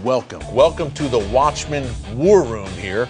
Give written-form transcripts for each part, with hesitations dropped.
Welcome to the Watchman War Room here.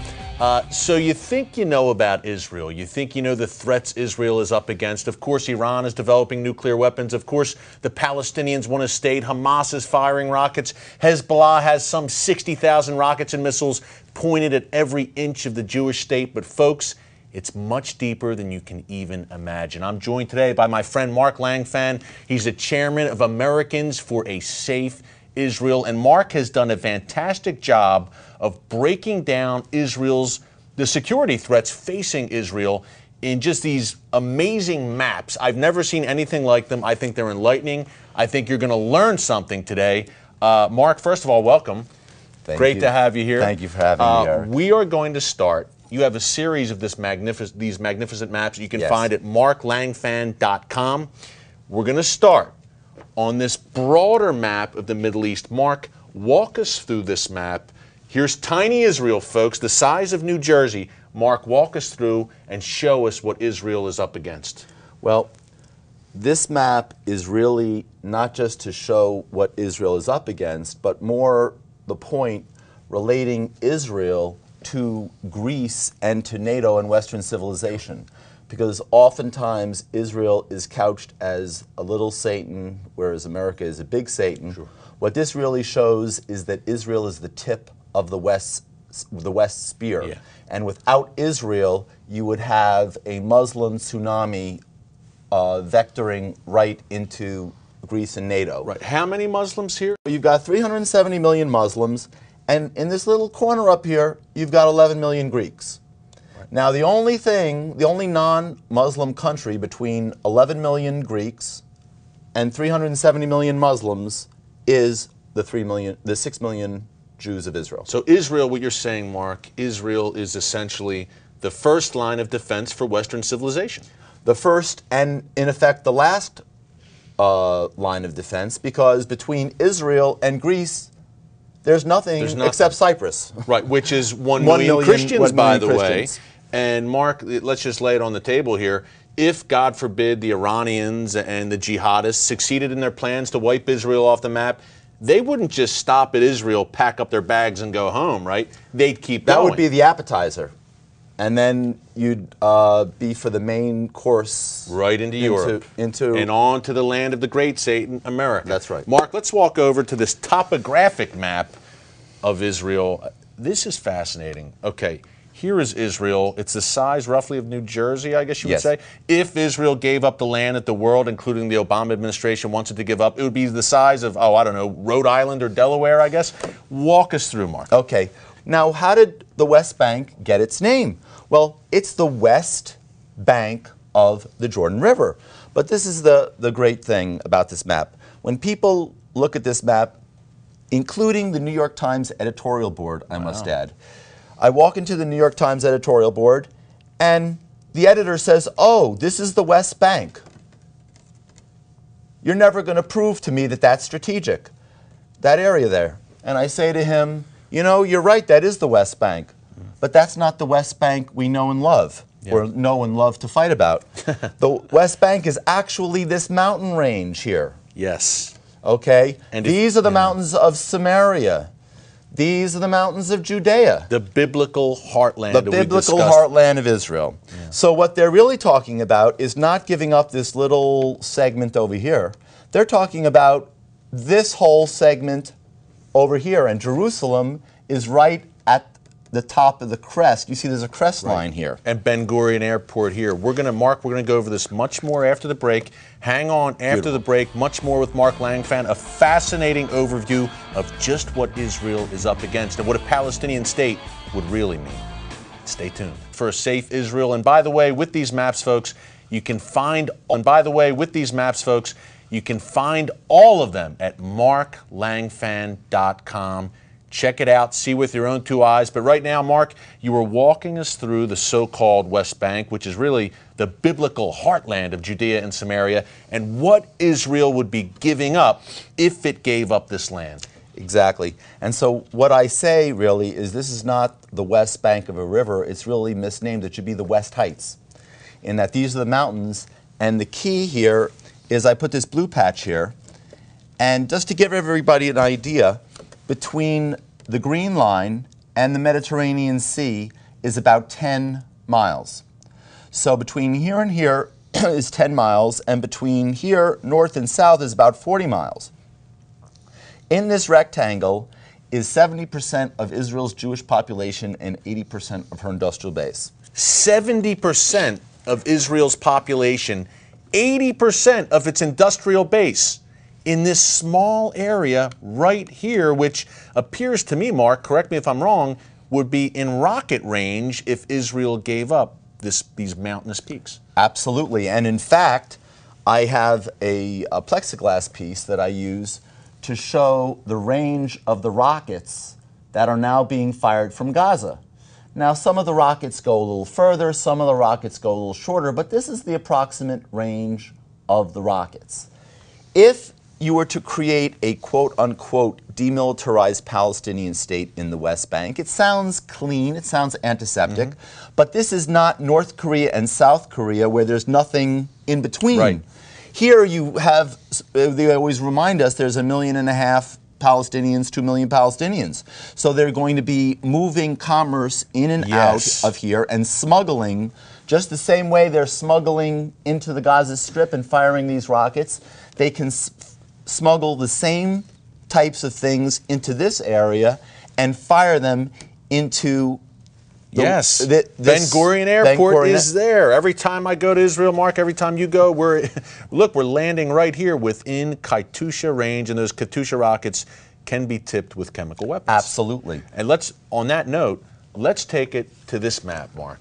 So you think you know about Israel. You think you know the threats Israel is up against. Of course, Iran is developing nuclear weapons. Of course, the Palestinians want a state. Hamas is firing rockets. Hezbollah has some 60,000 rockets and missiles pointed at every inch of the Jewish state. But folks, it's much deeper than you can even imagine. I'm joined today by my friend Mark Langfan. He's the chairman of Americans for a Safe Israel, and Mark has done a fantastic job of breaking down the security threats facing Israel in just these amazing maps. I've never seen anything like them. I think they're enlightening. I think you're going to learn something today. Mark, first of all, welcome. Great to have you here. Thank you for having me, Eric. We are going to start. You have a series of these magnificent maps you can find at marklangfan.com. We're going to start on this broader map of the Middle East. Mark, walk us through this map. Here's tiny Israel, folks, the size of New Jersey. Mark, walk us through and show us what Israel is up against. Well, this map is really not just to show what Israel is up against, but more the point relating Israel to Greece and to NATO and Western civilization. Because oftentimes Israel is couched as a little Satan, whereas America is a big Satan. Sure. What this really shows is that Israel is the tip of the West spear. Yeah. And without Israel, you would have a Muslim tsunami vectoring right into Greece and NATO. Right. How many Muslims here? You've got 370 million Muslims, and in this little corner up here, you've got 11 million Greeks. Now, the only non-Muslim country between 11 million Greeks and 370 million Muslims is the 6 million Jews of Israel. So Israel, what you're saying, Mark, Israel is essentially the first line of defense for Western civilization. The first and, in effect, the last line of defense, because between Israel and Greece, there's nothing except Cyprus. Right, which is 1 million Christians, by the way. And Mark, let's just lay it on the table here. If, God forbid, the Iranians and the jihadists succeeded in their plans to wipe Israel off the map, they wouldn't just stop at Israel, pack up their bags, and go home, right? They'd keep going. That would be the appetizer. And then you'd be for the main course. Right into Europe. And on to the land of the great Satan, America. That's right. Mark, let's walk over to this topographic map of Israel. This is fascinating. Okay. Here is Israel. It's the size roughly of New Jersey, I guess you would say. If Israel gave up the land that the world, including the Obama administration, wants it to give up, it would be the size of, I don't know, Rhode Island or Delaware, I guess. Walk us through, Mark. Okay. Now, how did the West Bank get its name? Well, it's the west bank of the Jordan River. But this is the great thing about this map. When people look at this map, including the New York Times editorial board, I must add, I walk into the New York Times editorial board, and the editor says, "Oh, this is the West Bank. You're never going to prove to me that that's strategic, that area there." And I say to him, "You know, you're right, that is the West Bank. But that's not the West Bank we know and love, or know and love to fight about. The West Bank is actually this mountain range here." Yes. Okay? And these are the mountains of Samaria. These are the mountains of Judea. The biblical heartland. The biblical heartland of Israel. Yeah. So what they're really talking about is not giving up this little segment over here. They're talking about this whole segment over here. And Jerusalem is right at the top of the crest. You see there's a crest line here. And Ben Gurion Airport here. We're going to go over this much more after the break. Hang on after the break. Much more with Mark Langfan. A fascinating overview of just what Israel is up against and what a Palestinian state would really mean. Stay tuned for a safe Israel. And by the way, with these maps, folks, you can find all of them at marklangfan.com. Check it out, see with your own two eyes. But right now, Mark, you were walking us through the so-called West Bank, which is really the biblical heartland of Judea and Samaria, and what Israel would be giving up if it gave up this land. Exactly. And so what I say really is this is not the West Bank of a river. It's really misnamed. It should be the West Heights, in that these are the mountains. And the key here is I put this blue patch here. And just to give everybody an idea, between the green line and the Mediterranean Sea is about 10 miles. So between here and here is 10 miles, and between here, north and south, is about 40 miles. In this rectangle is 70% of Israel's Jewish population and 80% of her industrial base. 70% of Israel's population, 80% of its industrial base in this small area right here, which appears to me, Mark, correct me if I'm wrong, would be in rocket range if Israel gave up these mountainous peaks. Absolutely. And in fact, I have a plexiglass piece that I use to show the range of the rockets that are now being fired from Gaza. Now, some of the rockets go a little further, some of the rockets go a little shorter, but this is the approximate range of the rockets. If you were to create a quote-unquote demilitarized Palestinian state in the West Bank, it sounds clean, it sounds antiseptic, but this is not North Korea and South Korea where there's nothing in between. Right. Here you have, they always remind us, there's 1.5 million Palestinians, 2 million Palestinians. So they're going to be moving commerce in and Yes. out of here and smuggling, just the same way they're smuggling into the Gaza Strip and firing these rockets. They can smuggle the same types of things into this area and fire them into Yes, Ben Gurion Airport is there. Every time I go to Israel, Mark, every time you go, we're landing right here within Katyusha range, and those Katyusha rockets can be tipped with chemical weapons. Absolutely. And on that note, let's take it to this map, Mark.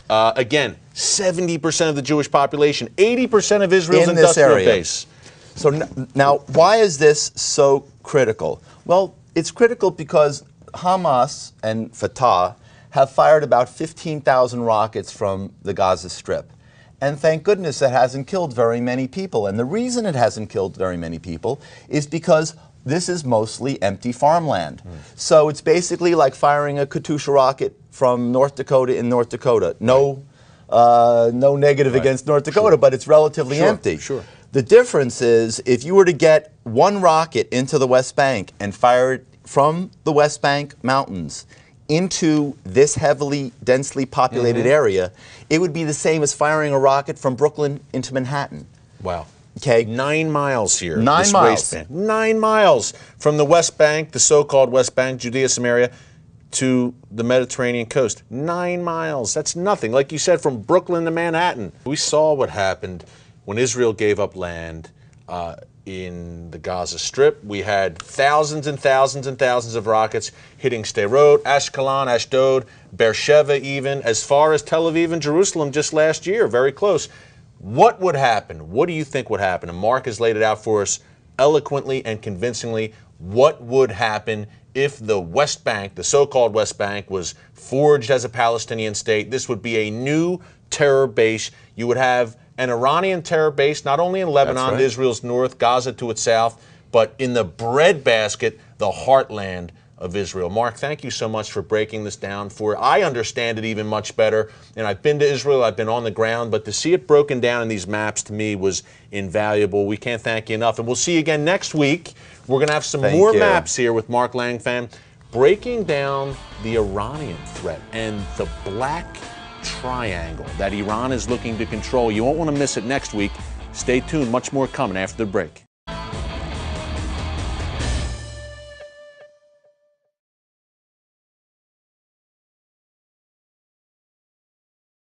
Again, 70% of the Jewish population, 80% of Israel's In this industrial area. base. So now, why is this so critical? Well, it's critical because Hamas and Fatah have fired about 15,000 rockets from the Gaza Strip. And thank goodness it hasn't killed very many people. And the reason it hasn't killed very many people is because this is mostly empty farmland. So it's basically like firing a Katyusha rocket from North Dakota in North Dakota. No negative against North Dakota, but it's relatively empty. Sure. The difference is if you were to get one rocket into the West Bank and fire it from the West Bank mountains into this heavily, densely populated area, it would be the same as firing a rocket from Brooklyn into Manhattan. Wow. Okay. 9 miles here. 9 this miles. waistband. 9 miles from the West Bank, the so-called West Bank, Judea, Samaria, to the Mediterranean coast. 9 miles. That's nothing. Like you said, from Brooklyn to Manhattan. We saw what happened when Israel gave up land in the Gaza Strip. We had thousands and thousands and thousands of rockets hitting Sderot, Ashkelon, Ashdod, Beersheba even, as far as Tel Aviv and Jerusalem just last year, very close. What would happen? What do you think would happen? And Mark has laid it out for us eloquently and convincingly. What would happen if the West Bank, the so-called West Bank, was forged as a Palestinian state? This would be a new terror base. You would have an Iranian terror base, not only in Lebanon, to Israel's north, Gaza to its south, but in the breadbasket, the heartland of Israel. Mark, thank you so much for breaking this down for us. I understand it even much better, and I've been to Israel, I've been on the ground, but to see it broken down in these maps to me was invaluable. We can't thank you enough, and we'll see you again next week. We're going to have some more maps here with Mark Langfan, breaking down the Iranian threat and the black triangle that Iran is looking to control. You won't want to miss it next week. Stay tuned. Much more coming after the break.